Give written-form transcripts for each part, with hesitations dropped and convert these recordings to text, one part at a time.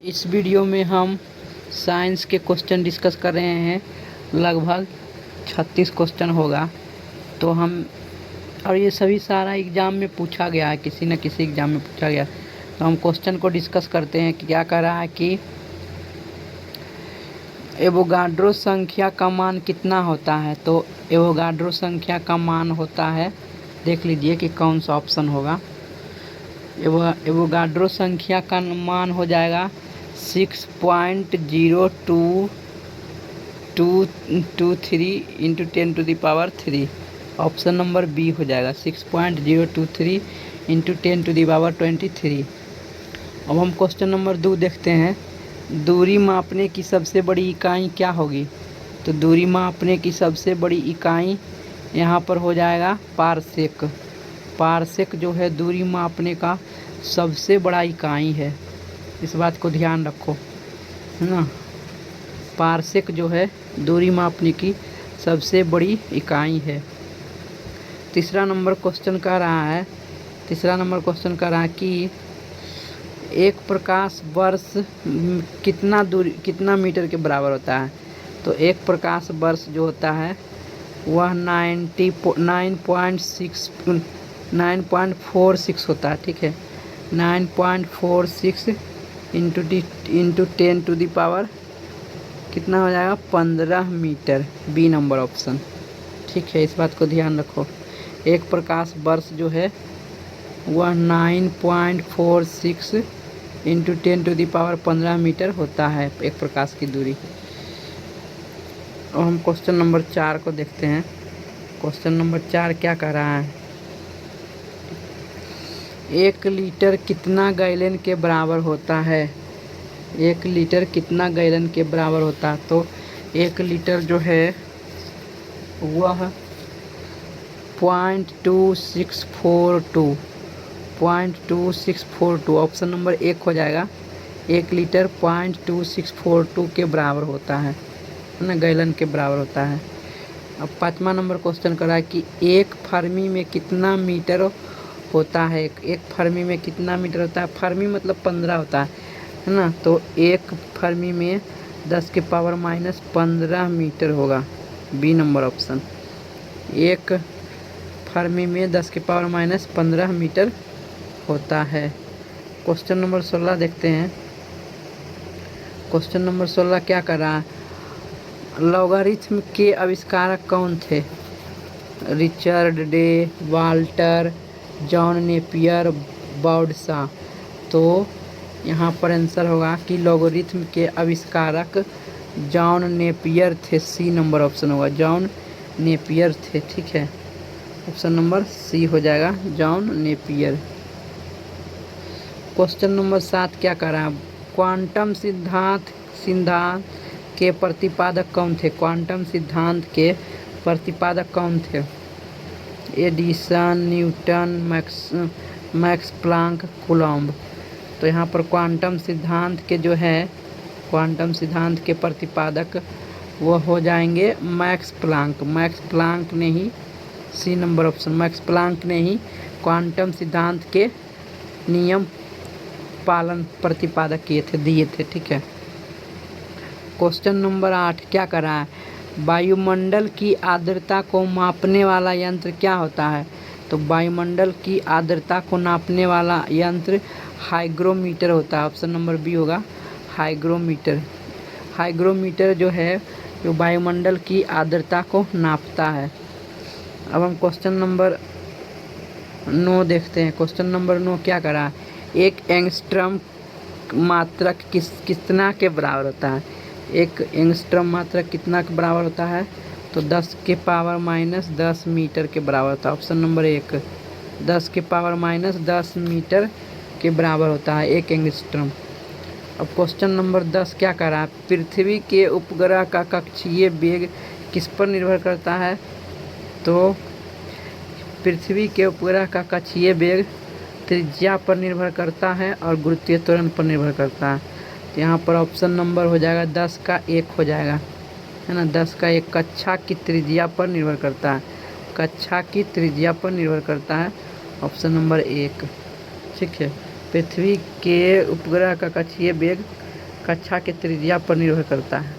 इस वीडियो में हम साइंस के क्वेश्चन डिस्कस कर रहे हैं। लगभग 36 क्वेश्चन होगा। तो हम और ये सभी सारा एग्ज़ाम में पूछा गया है, किसी न किसी एग्ज़ाम में पूछा गया। तो हम क्वेश्चन को डिस्कस करते हैं कि क्या कह रहा है कि एवोगाड्रो संख्या का मान कितना होता है। तो एवोगाड्रो संख्या का मान होता है, देख लीजिए कि कौन सा ऑप्शन होगा। एवोगाड्रो संख्या का मान हो जाएगा 6.02223 इंटू 10⁻³ ऑप्शन नंबर बी हो जाएगा 6.023 इंटू 10⁻23। अब हम क्वेश्चन नंबर 2 देखते हैं। दूरी मापने की सबसे बड़ी इकाई क्या होगी। तो दूरी मापने की सबसे बड़ी इकाई यहाँ पर हो जाएगा पारसेक। पारसेक जो है दूरी मापने का सबसे बड़ा इकाई है, इस बात को ध्यान रखो, है ना। पारसेक जो है दूरी मापने की सबसे बड़ी इकाई है। तीसरा नंबर क्वेश्चन कह रहा है कि एक प्रकाश वर्ष कितना मीटर के बराबर होता है। तो एक प्रकाश वर्ष जो होता है वह 9.46 होता है, ठीक है। 9.46 इंटू 10⁻, कितना हो जाएगा 15 मीटर, बी नंबर ऑप्शन, ठीक है। इस बात को ध्यान रखो। एक प्रकाश वर्ष जो है वह 9.46 इंटू 10⁻15 मीटर होता है, एक प्रकाश की दूरी। और हम क्वेश्चन नंबर 4 को देखते हैं। क्वेश्चन नंबर 4 क्या कह रहा है। 1 लीटर कितना गैलन के बराबर होता है। 1 लीटर कितना गैलन के बराबर होता है। तो 1 लीटर जो है वह 0.2642 ऑप्शन नंबर 1 हो जाएगा। 1 लीटर 0.2642 के बराबर होता है ना, गैलन के बराबर होता है। अब 5वां नंबर क्वेश्चन कर रहा है कि एक फर्मी में कितना मीटर होता है। एक फर्मी में कितना मीटर होता है। फर्मी मतलब 15 होता है ना। तो एक फर्मी में 10⁻⁻15 मीटर होगा, बी नंबर ऑप्शन। एक फर्मी में 10⁻⁻15 मीटर होता है। क्वेश्चन नंबर 16 देखते हैं। क्वेश्चन नंबर 16 क्या कर रहा है। लॉगरिथम के आविष्कारक कौन थे। Richard De, Walter, John Napier, बाउडसा। तो यहाँ पर आंसर होगा कि लॉगरिथम के आविष्कारक जॉन नेपियर थे, सी नंबर ऑप्शन होगा, जॉन नेपियर थे, ठीक है। ऑप्शन नंबर सी हो जाएगा, जॉन नेपियर। क्वेश्चन नंबर 7 क्या कह रहा है। क्वांटम सिद्धांत के प्रतिपादक कौन थे। क्वांटम सिद्धांत के प्रतिपादक कौन थे। Edison, Newton, max Planck, coulomb. तो यहाँ पर क्वांटम सिद्धांत के जो है, क्वांटम सिद्धांत के प्रतिपादक वो हो जाएंगे मैक्स प्लांक ने ही, C number option, Max Planck ने ही क्वांटम सिद्धांत के नियम पालन प्रतिपादक दिए थे, ठीक है। क्वेश्चन नंबर 8 क्या कर रहा है। वायुमंडल की आर्द्रता को मापने वाला यंत्र क्या होता है। तो वायुमंडल की आर्द्रता को नापने वाला यंत्र हाइग्रोमीटर होता है, ऑप्शन नंबर बी होगा, हाइग्रोमीटर। हाइग्रोमीटर जो है जो वायुमंडल की आर्द्रता को नापता है। अब हम क्वेश्चन नंबर 9 देखते हैं। क्वेश्चन नंबर 9 क्या कर रहा है। एक एंगस्ट्रम मात्रक कितना के बराबर होता है। एक एंगस्ट्रम मात्रक कितना के बराबर होता है। तो 10⁻⁻10 मीटर के बराबर होता है, ऑप्शन नंबर 1, 10⁻⁻10 मीटर के बराबर होता है एक एंगस्ट्रम। अब क्वेश्चन नंबर 10 क्या कर रहा है। पृथ्वी के उपग्रह का कक्षीय वेग किस पर निर्भर करता है। तो पृथ्वी के उपग्रह का कक्षीय वेग त्रिज्या पर निर्भर करता है और गुरुत्वीय त्वरण पर निर्भर करता है। तो यहाँ पर ऑप्शन नंबर हो जाएगा 10 का 1 हो जाएगा, है ना। 10 का 1 कक्षा की त्रिज्या पर निर्भर करता है, कक्षा की त्रिज्या पर निर्भर करता है, ऑप्शन नंबर 1, ठीक है। पृथ्वी के उपग्रह का कक्षीय वेग कक्षा के त्रिज्या पर निर्भर करता है।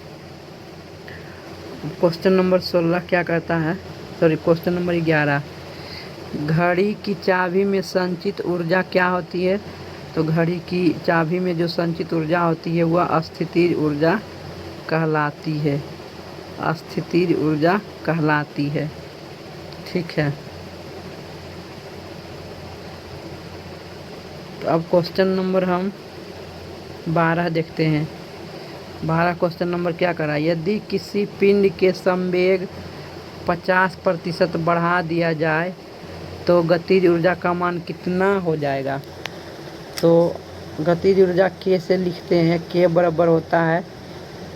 क्वेश्चन नंबर 16 क्या कहता है, क्वेश्चन नंबर 11, घड़ी की चाबी में संचित ऊर्जा क्या होती है? तो घड़ी की चाबी में जो संचित ऊर्जा होती है वह अस्थितिज ऊर्जा कहलाती है, अस्थितिज ऊर्जा कहलाती है। ठीक है, तो अब क्वेश्चन नंबर हम 12 देखते हैं। 12 क्वेश्चन नंबर क्या करा, यदि किसी पिंड के संवेग 50% बढ़ा दिया जाए तो गतिज ऊर्जा का मान कितना हो जाएगा? तो गतिज ऊर्जा के से लिखते हैं, के बराबर होता है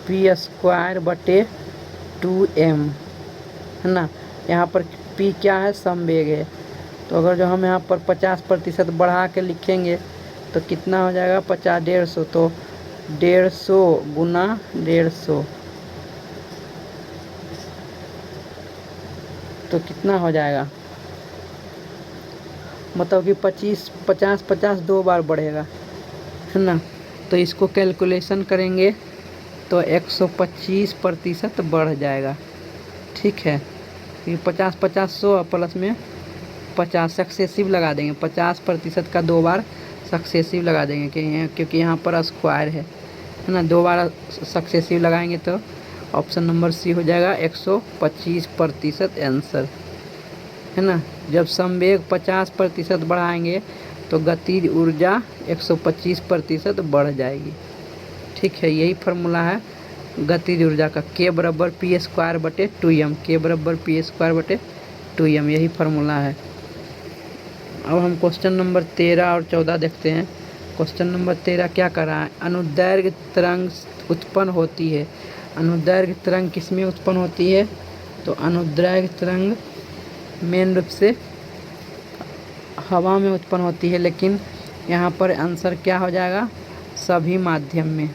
p²/2m, है ना। यहाँ पर p क्या है, संवेग है। तो अगर जो हम यहाँ पर 50% बढ़ा के लिखेंगे तो कितना हो जाएगा, 50/150, तो 150 गुना 150 तो कितना हो जाएगा, मतलब कि 50 दो बार बढ़ेगा, है ना। तो इसको कैलकुलेशन करेंगे तो 125% बढ़ जाएगा। ठीक है, ये 50 100 प्लस में 50 सक्सेसिव लगा देंगे, 50% का 2 बार सक्सेसिव लगा देंगे क्योंकि यहाँ पर स्क्वायर है ना। 2 बार सक्सेसिव लगाएंगे तो ऑप्शन नंबर सी हो जाएगा 125% आंसर, है ना। जब संवेग 50% बढ़ाएंगे तो गतिज ऊर्जा 125% बढ़ जाएगी। ठीक है, यही फार्मूला है गतिज ऊर्जा का, k बराबर p²/2m, k बराबर p²/2m, यही फार्मूला है। अब हम क्वेश्चन नंबर 13 और 14 देखते हैं। क्वेश्चन नंबर 13 क्या कर रहा है, अनुदैर्घ्य तरंग उत्पन्न होती है। अनुदैर्घ्य तरंग किस में उत्पन्न होती है? तो अनुदैर्घ्य तरंग मेन रूप से हवा में उत्पन्न होती है, लेकिन यहाँ पर आंसर क्या हो जाएगा, सभी माध्यम में।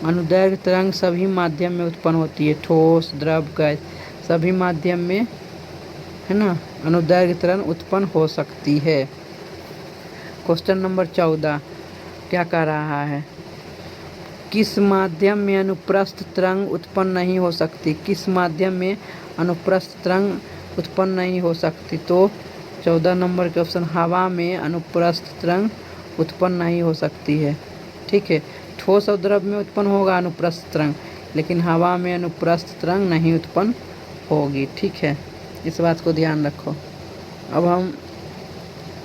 अनुदैर्घ्य तरंग सभी माध्यम में उत्पन्न होती है, ठोस, द्रव, गैस, सभी माध्यम में, है ना, अनुदैर्घ्य तरंग उत्पन्न हो सकती है। क्वेश्चन नंबर 14 क्या कह रहा है, किस माध्यम में अनुप्रस्थ तरंग उत्पन्न नहीं हो सकती? किस माध्यम में अनुप्रस्थ तरंग उत्पन्न नहीं हो सकती? तो 14 नंबर के ऑप्शन, हवा में अनुप्रस्थ तरंग उत्पन्न नहीं हो सकती है। ठीक है, ठोस और द्रव में उत्पन्न होगा अनुप्रस्थ तरंग, लेकिन हवा में अनुप्रस्थ तरंग नहीं उत्पन्न होगी। ठीक है, इस बात को ध्यान रखो। अब हम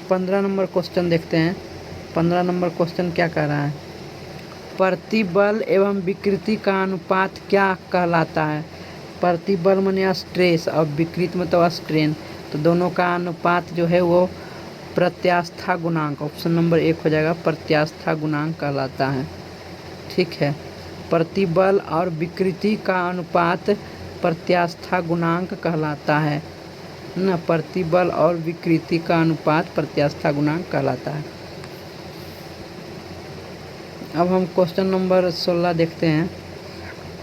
15 नंबर क्वेश्चन देखते हैं। 15 नंबर क्वेश्चन क्या कह रहा है, प्रतिबल एवं विकृति का अनुपात क्या कहलाता है? प्रतिबल माने स्ट्रेस और विकृति मतलब स्ट्रेन, तो दोनों का अनुपात जो है वो प्रत्यास्था गुणांक, ऑप्शन नंबर 1 हो जाएगा, प्रत्यास्था गुणांक कहलाता है। ठीक है, प्रतिबल और विकृति का अनुपात प्रत्यास्था गुणांक कहलाता है ना। प्रतिबल और विकृति का अनुपात प्रत्यास्था गुणांक कहलाता है। अब हम क्वेश्चन नंबर 16 देखते हैं।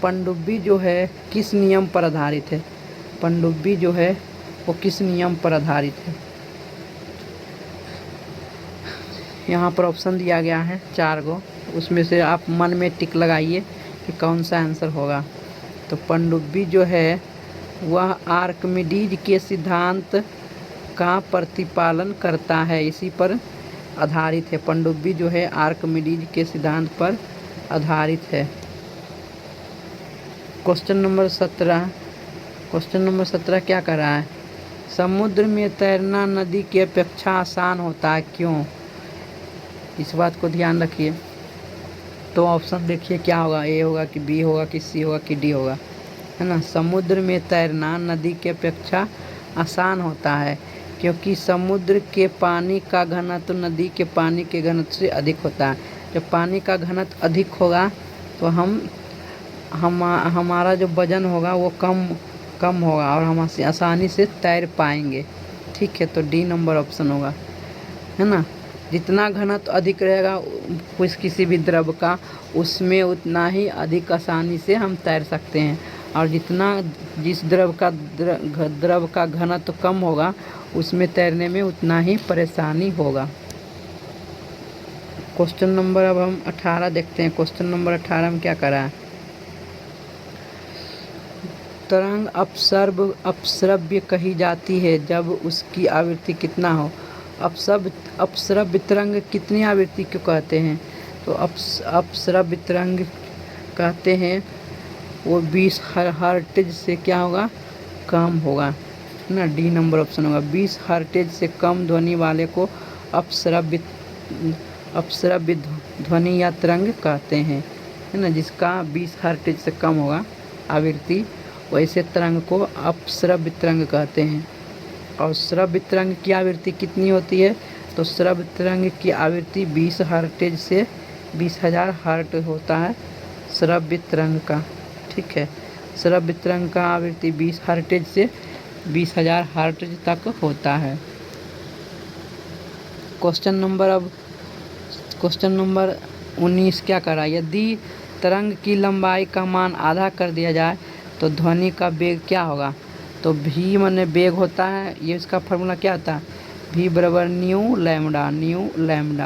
पनडुब्बी जो है किस नियम पर आधारित है? पनडुब्बी जो है वो किस नियम पर आधारित है? यहाँ पर ऑप्शन दिया गया है 4 गो, उसमें से आप मन में टिक लगाइए कि कौन सा आंसर होगा। तो पनडुब्बी जो है वह आर्किमिडीज के सिद्धांत का प्रतिपालन करता है, इसी पर आधारित है। पनडुब्बी जो है आर्किमिडीज के सिद्धांत पर आधारित है। क्वेश्चन नंबर 17 क्या कर रहा है, समुद्र में तैरना नदी की अपेक्षा आसान होता है, क्यों? इस बात को ध्यान रखिए। तो ऑप्शन देखिए क्या होगा, ए होगा कि बी होगा कि सी होगा कि डी होगा, है ना। समुद्र में तैरना नदी की अपेक्षा आसान होता है क्योंकि समुद्र के पानी का घनत्व नदी के पानी के घनत्व से अधिक होता है। जब पानी का घनत्व अधिक होगा तो हमारा जो वजन होगा वो कम होगा और हम आसानी से तैर पाएंगे। ठीक है, तो डी नंबर ऑप्शन होगा, है ना। जितना घनत्व अधिक रहेगा किसी भी द्रव का, उसमें उतना ही अधिक आसानी से हम तैर सकते हैं, और जिस द्रव का घनत्व कम होगा उसमें तैरने में उतना ही परेशानी होगा। क्वेश्चन नंबर अब हम 18 देखते हैं। क्वेश्चन नंबर 18 में क्या करा है? तरंग अपश्रव्य कही जाती है जब उसकी आवृत्ति कितना हो। अपश्रव्य तरंग कितनी आवृत्ति को कहते हैं? तो अपश्रव्य तरंग कहते हैं वो 20 हर्ट्ज से क्या होगा, कम होगा, है ना। डी नंबर ऑप्शन होगा। 20 हर्ट्ज से कम ध्वनि वाले को अपश्रव्य ध्वनि या तरंग कहते हैं, है ना। जिसका 20 हर्ट्ज से कम होगा आवृत्ति, वैसे तरंग को अपश्रव्य तरंग कहते हैं। और श्रव्य तरंग की आवृत्ति कितनी होती है? तो श्रव्य तरंग की आवृत्ति 20 हर्ट्ज से 20,000 हर्ट्ज होता है श्रव्य तरंग का, ठीक है। श्रव्य तरंग का आवृत्ति 20 हर्ट्ज से 20,000 हर्ट्ज तक होता है। क्वेश्चन नंबर 19 क्या करा? यदि तरंग की लंबाई का मान आधा कर दिया जाए तो ध्वनि का वेग क्या होगा? तो v माने वेग होता है, ये इसका फार्मूला क्या होता है? v बराबर न्यू लैम्डा।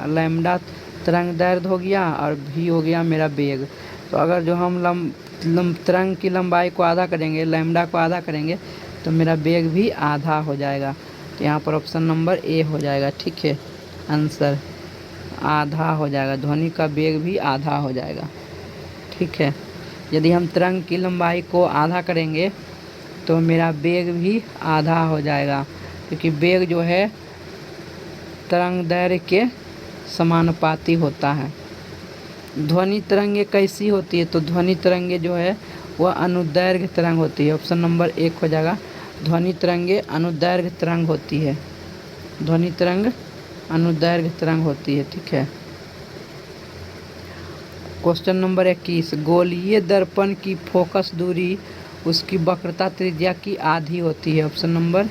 लैम्डा तरंग दैर्ध्य हो गया और v हो गया मेरा वेग। तो अगर जो हम तरंग की लंबाई को आधा करेंगे, लैम्डा को आधा करेंगे, तो मेरा वेग भी आधा हो जाएगा। तो यहाँ पर ऑप्शन नंबर ए हो जाएगा, ठीक है। आंसर आधा हो जाएगा, ध्वनि का वेग भी आधा हो जाएगा, ठीक है। यदि हम तरंग की लंबाई को आधा करेंगे तो मेरा वेग भी आधा हो जाएगा, क्योंकि वेग जो है तरंग दैर्ध्य के समानुपाती होता है। ध्वनि तरंगे कैसी होती है? तो ध्वनि तरंगे जो है वह अनुदैर्घ्य तरंग होती है। ऑप्शन नंबर 1 हो जाएगा। ध्वनि तरंगे अनुदैर्घ्य तरंग होती है। ध्वनि तरंग अनुदैर्घ्य तरंग होती है, ठीक है। क्वेश्चन नंबर 21, गोलीय दर्पण की फोकस दूरी उसकी वक्रता त्रिज्या की आधी होती है। ऑप्शन नंबर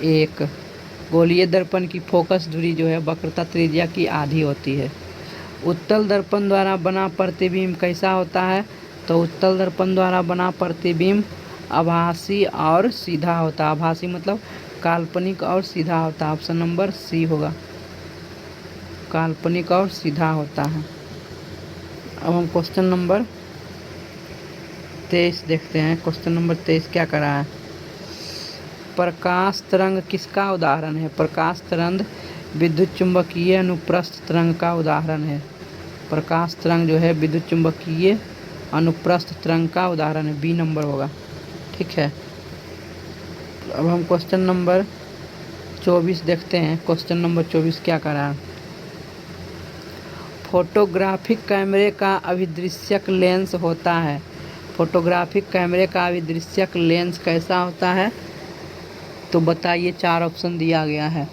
1, गोलीय दर्पण की फोकस दूरी जो है वक्रता त्रिज्या की आधी होती है। उत्तल दर्पण द्वारा बना प्रतिबिंब कैसा होता है? तो उत्तल दर्पण द्वारा बना प्रतिबिंब आभासी और सीधा होता है। आभासी मतलब काल्पनिक और सीधा होता है। ऑप्शन नंबर सी होगा, काल्पनिक और सीधा होता है। अब हम क्वेश्चन नंबर 23 देखते हैं। क्वेश्चन नंबर 23 क्या कर रहा है? प्रकाश तरंग किसका उदाहरण है? प्रकाश तरंग विद्युत चुंबकीय अनुप्रस्थ तरंग का उदाहरण है। प्रकाश तरंग जो है विद्युत चुंबकीय अनुप्रस्थ तरंग का उदाहरण है। बी नंबर होगा, ठीक है। अब हम क्वेश्चन नंबर 24 देखते हैं। क्वेश्चन नंबर 24 क्या कर रहा है? फोटोग्राफिक कैमरे का अभिदृश्यक लेंस होता है। फोटोग्राफिक कैमरे का अभिदृश्यक लेंस कैसा होता है? तो बताइए, 4 ऑप्शन दिया गया है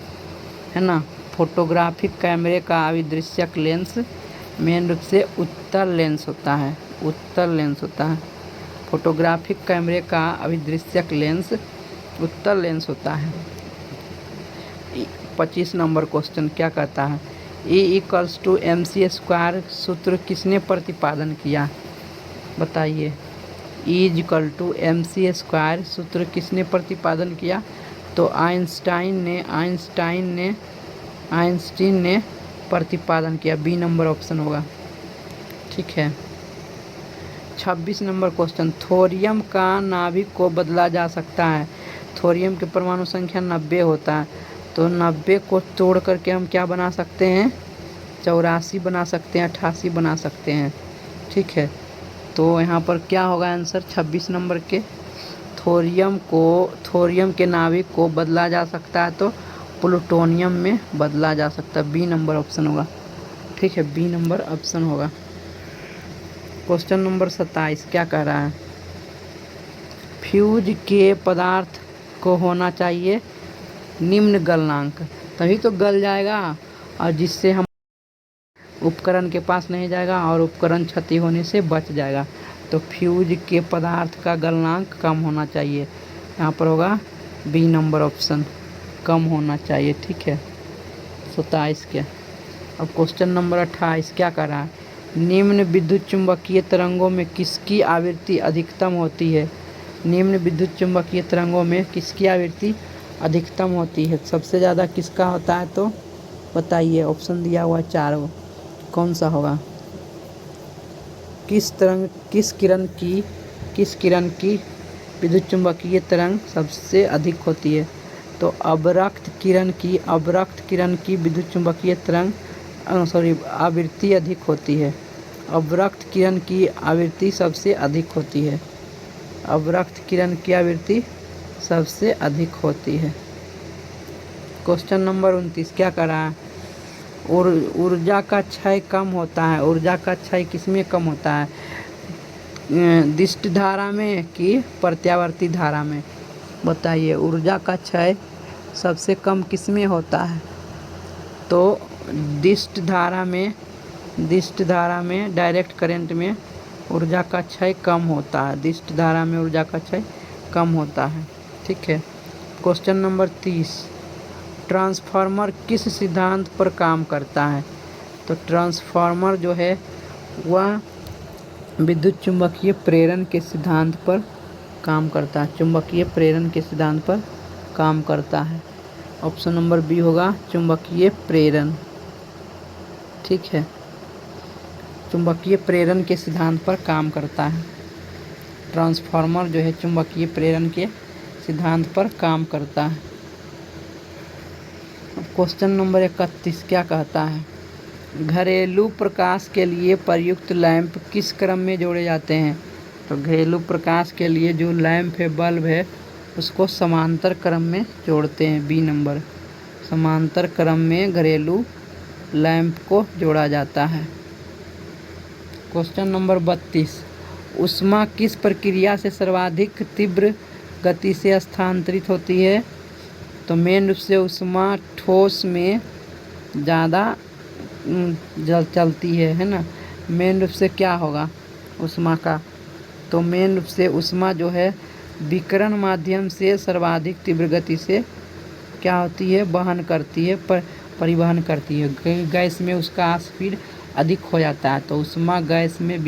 ना। फोटोग्राफिक कैमरे का अभिदृश्यक लेंस मेन रूप से उत्तल लेंस होता है। उत्तल लेंस होता है। फोटोग्राफिक कैमरे का अभिदृश्यक लेंस उत्तल लेंस होता है। 25 नंबर क्वेश्चन क्या कहता है? E=mc² सूत्र किसने प्रतिपादन किया? बताइए, E=mc² सूत्र किसने प्रतिपादन किया? तो आइंस्टाइन ने प्रतिपादन किया। बी नंबर ऑप्शन होगा, ठीक है। 26 नंबर क्वेश्चन, थोरियम का नाभिक को बदला जा सकता है। थोरियम के परमाणु संख्या 90 होता है। तो 90 को तोड़ करके हम क्या बना सकते हैं? 84 बना सकते हैं, 88 बना सकते हैं, ठीक है। तो यहाँ पर क्या होगा आंसर 26 नंबर के? थोरियम के नाभिक को बदला जा सकता है तो प्लूटोनियम में बदला जा सकता है। बी नंबर ऑप्शन होगा, ठीक है। बी नंबर ऑप्शन होगा। क्वेश्चन नंबर 27 क्या कह रहा है? फ्यूज के पदार्थ को होना चाहिए निम्न गलनांक, तभी तो गल जाएगा और जिससे हम उपकरण के पास नहीं जाएगा और उपकरण क्षति होने से बच जाएगा। तो फ्यूज के पदार्थ का गलनांक कम होना चाहिए। यहाँ पर होगा बी नंबर ऑप्शन, कम होना चाहिए, ठीक है। 27 के। अब क्वेश्चन नंबर 28 क्या कर रहा है? निम्न विद्युत चुंबकीय तरंगों में किसकी आवृत्ति अधिकतम होती है? निम्न विद्युत चुंबकीय तरंगों में किसकी आवृत्ति अधिकतम होती है? सबसे ज़्यादा किसका होता है? तो बताइए, ऑप्शन दिया हुआ है 4। कौन सा होगा? किस किरण की विद्युत चुम्बकीय तरंग सबसे अधिक होती है? तो अवरक्त किरण की विद्युत चुम्बकीय तरंग आवृत्ति अधिक होती है। अवरक्त किरण की आवृत्ति सबसे अधिक होती है। अवरक्त किरण की आवृत्ति सबसे अधिक होती है। क्वेश्चन नंबर 29 क्या कर रहा है? ऊर्जा का क्षय कम होता है। ऊर्जा का क्षय किसमें कम होता है? दिष्ट धारा में कि प्रत्यावर्ती धारा में? बताइए, ऊर्जा का क्षय सबसे कम किसमें होता है? तो दिष्ट धारा में डायरेक्ट करंट में ऊर्जा का क्षय कम होता है। दिष्ट धारा में ऊर्जा का क्षय कम होता है। ठीक है। क्वेश्चन नंबर 30 ट्रांसफार्मर किस सिद्धांत पर काम करता है? तो ट्रांसफार्मर जो है वह विद्युत चुम्बकीय प्रेरण के सिद्धांत पर काम करता है। चुम्बकीय प्रेरण के सिद्धांत पर काम करता है। ऑप्शन नंबर बी होगा चुम्बकीय प्रेरण। ठीक है, चुम्बकीय प्रेरण के सिद्धांत पर काम करता है। ट्रांसफार्मर जो है चुम्बकीय प्रेरण के सिद्धांत पर काम करता है। क्वेश्चन नंबर 31 क्या कहता है? घरेलू प्रकाश के लिए प्रयुक्त लैंप किस क्रम में जोड़े जाते हैं? तो घरेलू प्रकाश के लिए जो लैंप है, बल्ब है, उसको समांतर क्रम में जोड़ते हैं। बी नंबर, समांतर क्रम में घरेलू लैंप को जोड़ा जाता है। क्वेश्चन नंबर 32 ऊष्मा किस प्रक्रिया से सर्वाधिक तीव्र गति से स्थानांतरित होती है? तो मेन रूप से ऊष्मा ठोस में ज़्यादा चलती है ना। मेन रूप से क्या होगा ऊष्मा का? तो मेन रूप से ऊष्मा जो है विकिरण माध्यम से सर्वाधिक तीव्र गति से क्या होती है? वहन करती है, परिवहन करती है। गैस में उसका स्पीड अधिक हो जाता है, तो ऊष्मा गैस में